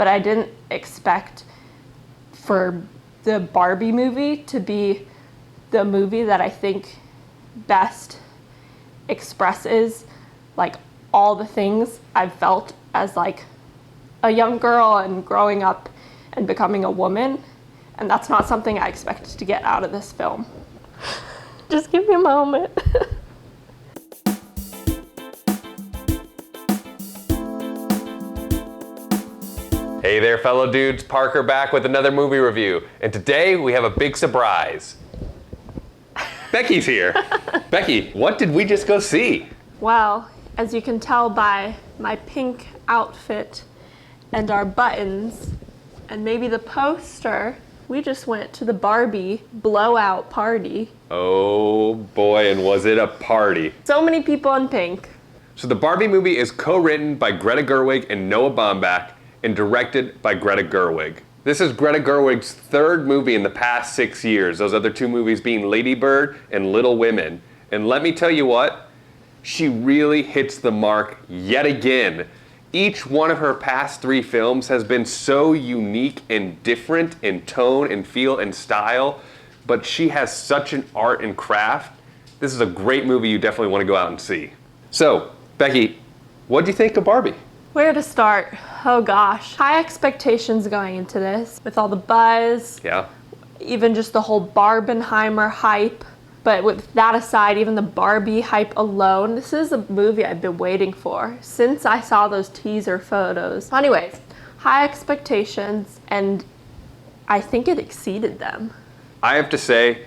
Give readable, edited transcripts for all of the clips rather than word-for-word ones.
but I didn't expect for the Barbie movie to be the movie that I think best expresses like all the things I've felt as like a young girl and growing up and becoming a woman. And that's not something I expected to get out of this film. Just give me a moment. Hey there, fellow dudes. Parker back with another movie review. And today we have a big surprise. Becky's here. Becky, what did we just go see? Well, as you can tell by my pink outfit and our buttons, and maybe the poster, we just went to the Barbie blowout party. Oh boy, and was it a party. So many people in pink. So the Barbie movie is co-written by Greta Gerwig and Noah Baumbach and directed by Greta Gerwig. This is Greta Gerwig's third movie in the past 6 years, those other two movies being Lady Bird and Little Women. And let me tell you what, she really hits the mark yet again. Each one of her past 3 films has been so unique and different in tone and feel and style, but she has such an art and craft. This is a great movie you definitely want to go out and see. So, Becky, what do you think of Barbie? Where to start? Oh gosh. High expectations going into this with all the buzz. Yeah. Even just the whole Barbenheimer hype. But with that aside, even the Barbie hype alone, this is a movie I've been waiting for since I saw those teaser photos. Anyways, high expectations, and I think it exceeded them. I have to say,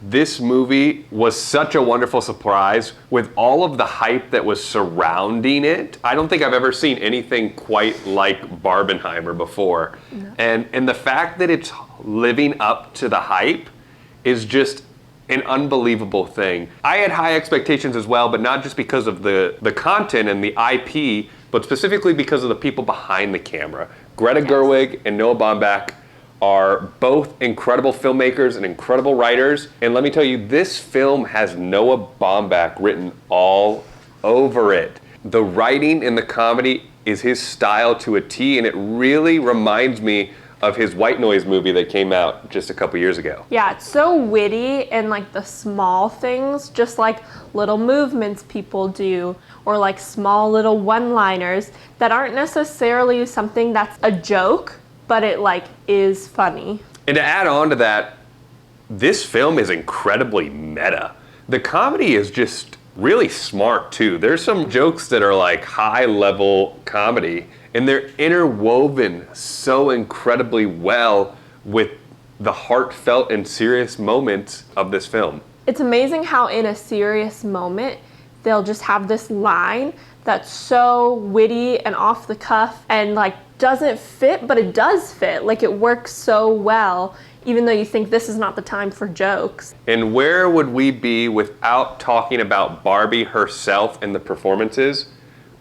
this movie was such a wonderful surprise with all of the hype that was surrounding it. I don't think I've ever seen anything quite like Barbenheimer before. No. And the fact that it's living up to the hype is just an unbelievable thing. I had high expectations as well, but not just because of the content and the IP, but specifically because of the people behind the camera. Greta Gerwig and Noah Baumbach are both incredible filmmakers and incredible writers. And let me tell you, this film has Noah Baumbach written all over it. The writing and the comedy is his style to a T, and it really reminds me of his White Noise movie that came out just a couple years ago. Yeah, it's so witty and like the small things, just like little movements people do, or like small little one-liners that aren't necessarily something that's a joke, but it like is funny. And to add on to that, this film is incredibly meta. The comedy is just really smart too. There's some jokes that are like high level comedy, and they're interwoven so incredibly well with the heartfelt and serious moments of this film. It's amazing how in a serious moment, they'll just have this line that's so witty and off the cuff and like doesn't fit, but it does fit. Like it works so well, even though you think this is not the time for jokes. And where would we be without talking about Barbie herself and the performances?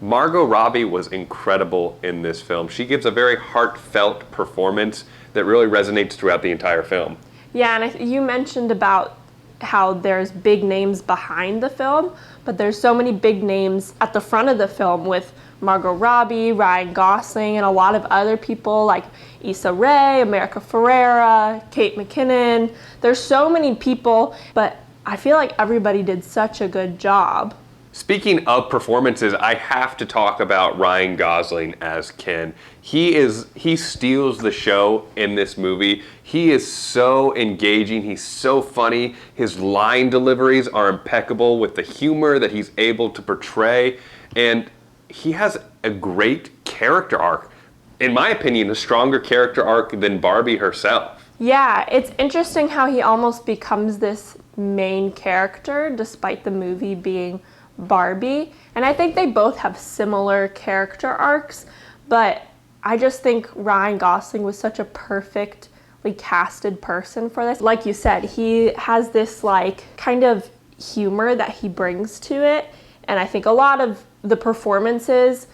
Margot Robbie was incredible in this film. She gives a very heartfelt performance that really resonates throughout the entire film. Yeah, and you mentioned about how there's big names behind the film, but there's so many big names at the front of the film with Margot Robbie, Ryan Gosling, and a lot of other people like Issa Rae, America Ferrera, Kate McKinnon. There's so many people, but I feel like everybody did such a good job. Speaking of performances, I have to talk about Ryan Gosling as Ken. He steals the show in this movie. He is so engaging, he's so funny. His line deliveries are impeccable with the humor that he's able to portray, and he has a great character arc. In my opinion, a stronger character arc than Barbie herself. Yeah, it's interesting how he almost becomes this main character despite the movie being Barbie, and I think they both have similar character arcs, but I just think Ryan Gosling was such a perfectly casted person for this. Like you said, he has this like kind of humor that he brings to it, and I think a lot of the performances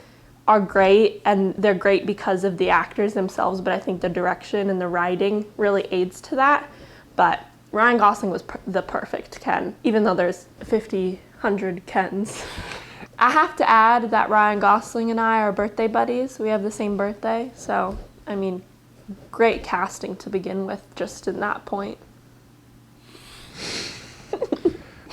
are great, and they're great because of the actors themselves, but I think the direction and the writing really aids to that. But Ryan Gosling was the perfect Ken, even though there's 100 Kens. I have to add that Ryan Gosling and I are birthday buddies. We have the same birthday, so I mean, great casting to begin with, just in that point.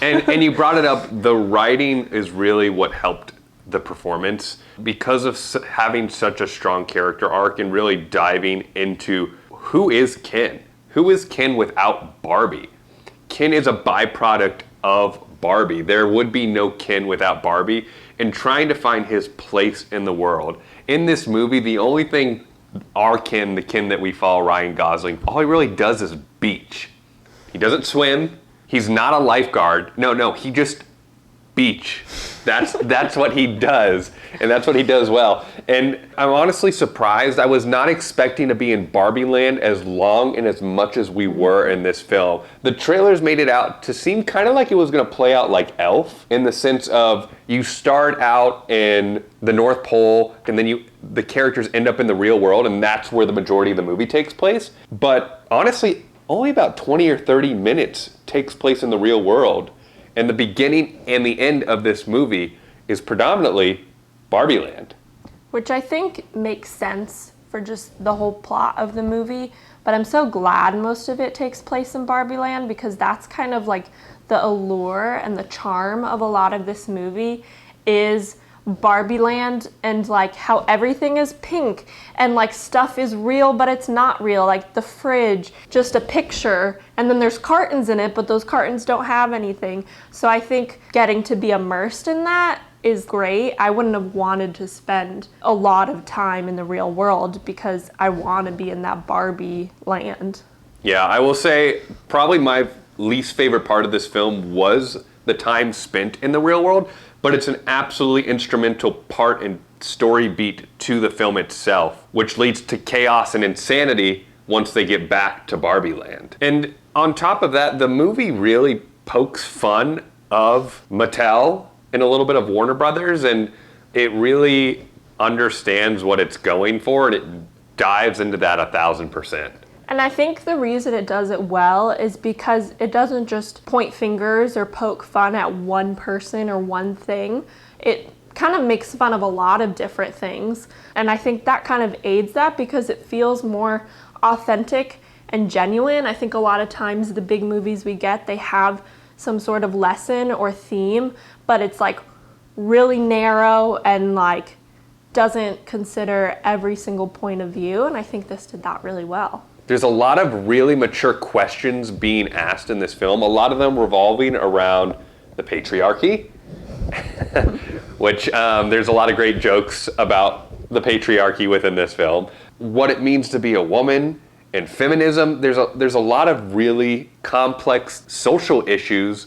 And you brought it up, the writing is really what helped the performance because of having such a strong character arc and really diving into who is Ken? Who is Ken without Barbie? Ken is a byproduct of Barbie. There would be no Ken without Barbie, and trying to find his place in the world. In this movie, the only thing our Ken, the Ken that we follow, Ryan Gosling, all he really does is beach. He doesn't swim. He's not a lifeguard. No, he just beach. That's what he does, and that's what he does well. And I'm honestly surprised. I was not expecting to be in Barbie Land as long and as much as we were in this film. The trailers made it out to seem kind of like it was going to play out like Elf, in the sense of you start out in the North Pole, and then the characters end up in the real world, and that's where the majority of the movie takes place. But honestly, only about 20 or 30 minutes takes place in the real world. And the beginning and the end of this movie is predominantly Barbie Land. Which I think makes sense for just the whole plot of the movie. But I'm so glad most of it takes place in Barbie Land, because that's kind of like the allure and the charm of a lot of this movie is Barbie Land, and like how everything is pink and like stuff is real but it's not real, like the fridge, just a picture, and then there's cartons in it but those cartons don't have anything. So I think getting to be immersed in that is great. I wouldn't have wanted to spend a lot of time in the real world because I want to be in that Barbie Land. Yeah, I will say probably my least favorite part of this film was the time spent in the real world, but it's an absolutely instrumental part and story beat to the film itself, which leads to chaos and insanity once they get back to Barbie Land. And on top of that, the movie really pokes fun of Mattel and a little bit of Warner Brothers, and it really understands what it's going for, and it dives into that 1,000%. And I think the reason it does it well is because it doesn't just point fingers or poke fun at one person or one thing. It kind of makes fun of a lot of different things. And I think that kind of aids that because it feels more authentic and genuine. I think a lot of times the big movies we get, they have some sort of lesson or theme, but it's like really narrow and like doesn't consider every single point of view. And I think this did that really well. There's a lot of really mature questions being asked in this film, a lot of them revolving around the patriarchy, which there's a lot of great jokes about the patriarchy within this film, what it means to be a woman, and feminism. There's a lot of really complex social issues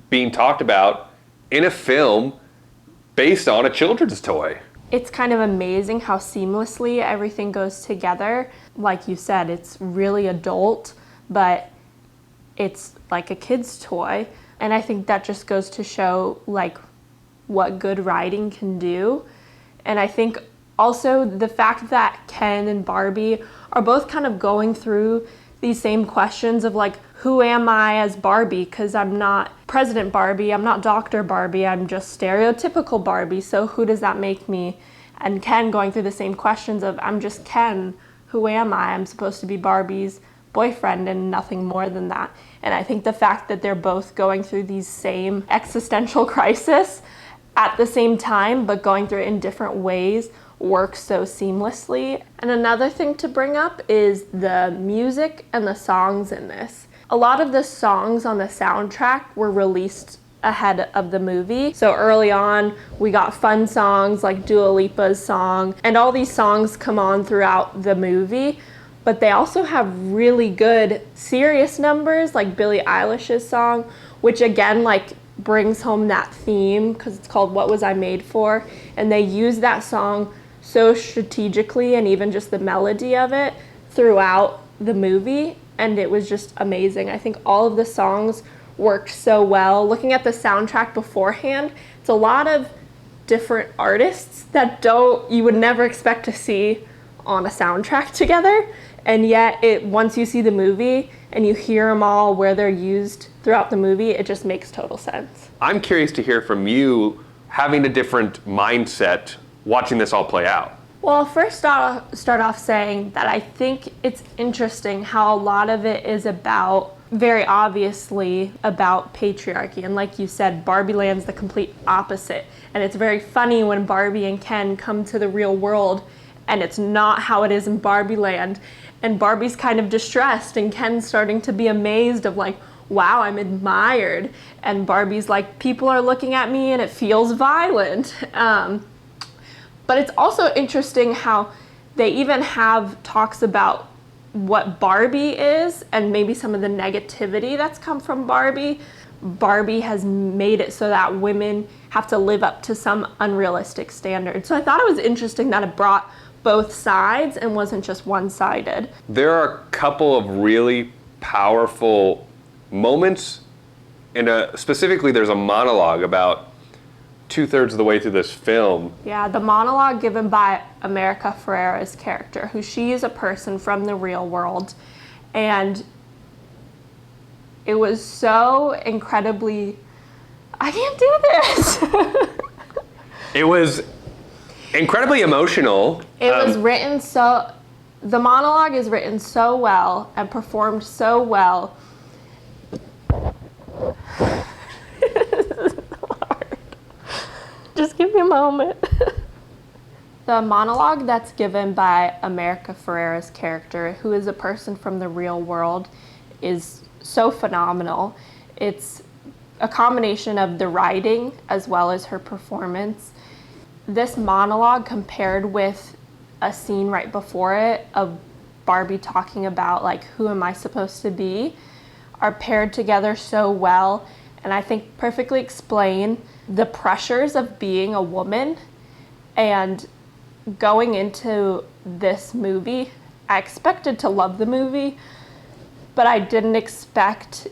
being talked about in a film based on a children's toy. It's kind of amazing how seamlessly everything goes together. Like you said, it's really adult, but it's like a kid's toy. And I think that just goes to show like what good writing can do. And I think also the fact that Ken and Barbie are both kind of going through these same questions of like, who am I as Barbie? Because I'm not President Barbie, I'm not Dr. Barbie, I'm just stereotypical Barbie, so who does that make me? And Ken going through the same questions of, I'm just Ken, who am I? I'm supposed to be Barbie's boyfriend and nothing more than that. And I think the fact that they're both going through these same existential crisis at the same time, but going through it in different ways, works so seamlessly. And another thing to bring up is the music and the songs in this. A lot of the songs on the soundtrack were released ahead of the movie. So early on, we got fun songs like Dua Lipa's song, and all these songs come on throughout the movie, but they also have really good serious numbers like Billie Eilish's song, which again like brings home that theme because it's called What Was I Made For? And they use that song so strategically, and even just the melody of it throughout the movie, and it was just amazing. I think all of the songs worked so well. Looking at the soundtrack beforehand, it's a lot of different artists that you would never expect to see on a soundtrack together, and yet once you see the movie and you hear them all where they're used throughout the movie, it just makes total sense. I'm curious to hear from you, having a different mindset watching this all play out. Well, I'll first start off saying that I think it's interesting how a lot of it is about, very obviously, about patriarchy. And like you said, Barbie Land's the complete opposite. And it's very funny when Barbie and Ken come to the real world and it's not how it is in Barbie Land. And Barbie's kind of distressed and Ken's starting to be amazed of like, wow, I'm admired. And Barbie's like, people are looking at me and it feels violent. But it's also interesting how they even have talks about what Barbie is and maybe some of the negativity that's come from Barbie. Barbie has made it so that women have to live up to some unrealistic standard. So I thought it was interesting that it brought both sides and wasn't just one-sided. There are a couple of really powerful moments, and specifically there's a monologue about 2/3 of the way through this film. Yeah, the monologue given by America Ferrera's character, who she is a person from the real world. And it was so incredibly, I can't do this. It was incredibly emotional. It was written so, the monologue is written so well and performed so well. Just give me a moment. The monologue that's given by America Ferrera's character, who is a person from the real world, is so phenomenal. It's a combination of the writing as well as her performance. This monologue compared with a scene right before it of Barbie talking about like, who am I supposed to be, are paired together so well, and I think perfectly explain the pressures of being a woman. And going into this movie, I expected to love the movie, but I didn't expect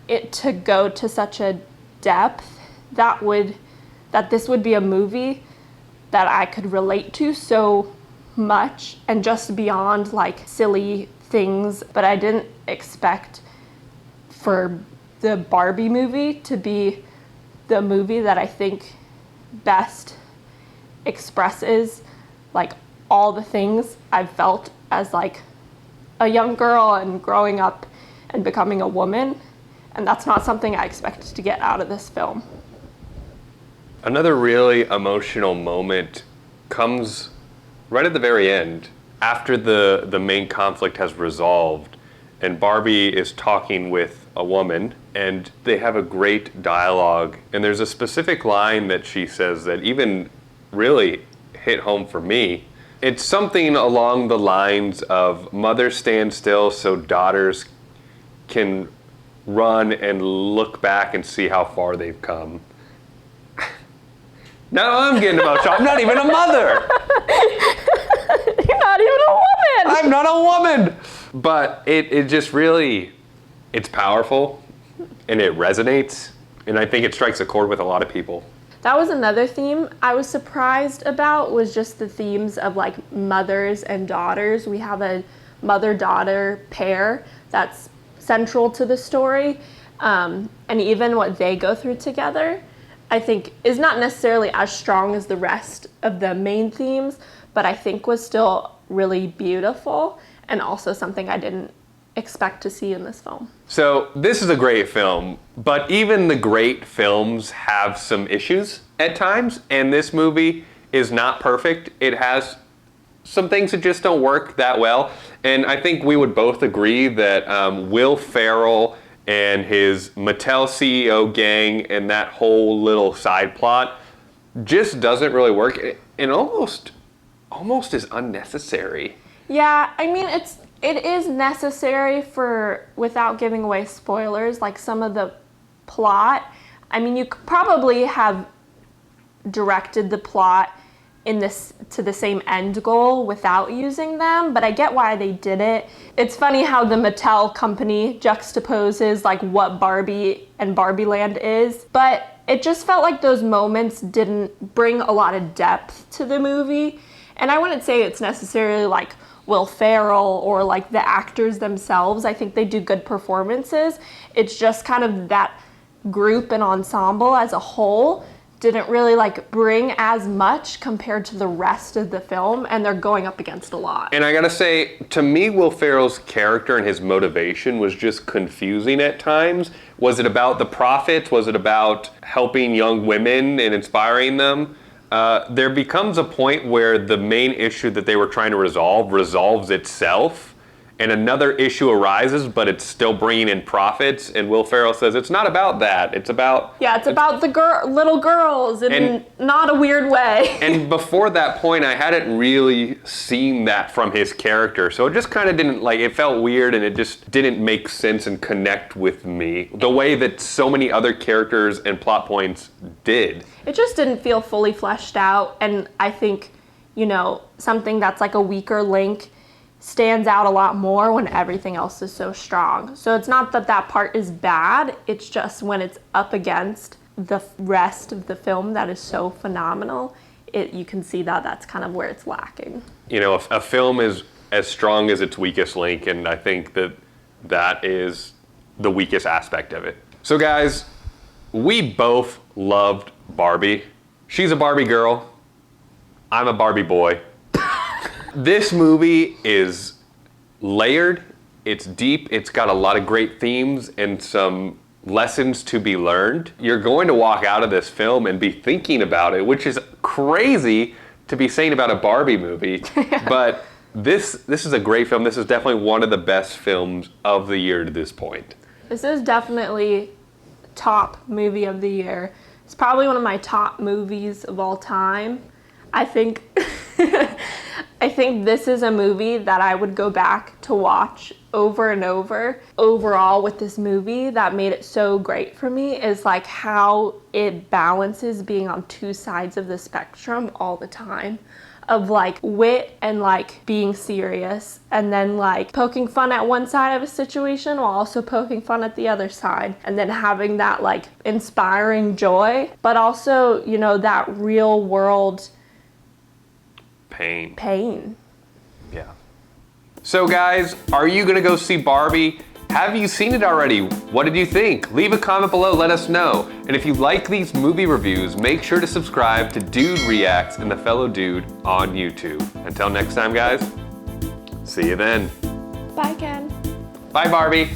it to go to such a depth that this would be a movie that I could relate to so much and just beyond like silly things. But I didn't expect for the Barbie movie to be the movie that I think best expresses like all the things I've felt as like a young girl and growing up and becoming a woman. And that's not something I expected to get out of this film. Another really emotional moment comes right at the very end, after the main conflict has resolved, and Barbie is talking with a woman, and they have a great dialogue. And there's a specific line that she says that even really hit home for me. It's something along the lines of, mothers stand still so daughters can run and look back and see how far they've come. Now I'm getting emotional. I'm not even a mother. You're not even a woman. I'm not a woman. But it just really, it's powerful and it resonates. And I think it strikes a chord with a lot of people. That was another theme I was surprised about, was just the themes of like mothers and daughters. We have a mother-daughter pair that's central to the story. And even what they go through together, I think is not necessarily as strong as the rest of the main themes, but I think was still really beautiful and also something I didn't expect to see in this film. So this is a great film, but even the great films have some issues at times, and this movie is not perfect. It has some things that just don't work that well, and I think we would both agree that Will Ferrell and his Mattel CEO gang and that whole little side plot just doesn't really work, and almost is unnecessary. Yeah, I mean, it is necessary for, without giving away spoilers, like some of the plot. I mean, you could probably have directed the plot to the same end goal without using them, but I get why they did it. It's funny how the Mattel company juxtaposes like what Barbie and Barbie Land is, but it just felt like those moments didn't bring a lot of depth to the movie. And I wouldn't say it's necessarily like Will Ferrell or like the actors themselves. I think they do good performances. It's just kind of that group and ensemble as a whole didn't really like bring as much compared to the rest of the film, and they're going up against a lot. And I gotta say, to me, Will Ferrell's character and his motivation was just confusing at times. Was it about the profits? Was it about helping young women and inspiring them? There becomes a point where the main issue that they were trying to resolve resolves itself, and another issue arises, but it's still bringing in profits. And Will Ferrell says it's not about that. It's about it's about the little girls in not a weird way. And before that point, I hadn't really seen that from his character, so it just kind of didn't it felt weird, and it just didn't make sense and connect with me the way that so many other characters and plot points did. It just didn't feel fully fleshed out, and I think, something that's like a weaker link stands out a lot more when everything else is so strong. So it's not that that part is bad, it's just when it's up against the rest of the film that is so phenomenal, you can see that that's kind of where it's lacking. A film is as strong as its weakest link, and I think that is the weakest aspect of it. So guys, we both loved Barbie. She's a Barbie girl. I'm a Barbie boy. This movie is layered, it's deep, it's got a lot of great themes and some lessons to be learned. You're going to walk out of this film and be thinking about it, which is crazy to be saying about a Barbie movie. But this is a great film. This is definitely one of the best films of the year to this point. This is definitely top movie of the year. It's probably one of my top movies of all time. I think this is a movie that I would go back to watch over and over. Overall, with this movie, that made it so great for me is like how it balances being on two sides of the spectrum all the time, of like wit and like being serious, and then like poking fun at one side of a situation while also poking fun at the other side, and then having that like inspiring joy, but also, that real world pain. Yeah. So guys, are you gonna go see Barbie? Have you seen it already? What did you think? Leave a comment below, let us know. And if you like these movie reviews, make sure to subscribe to Dude Reacts and The Fellow Dude on YouTube. Until next time, guys, see you then. Bye, Ken. Bye, Barbie.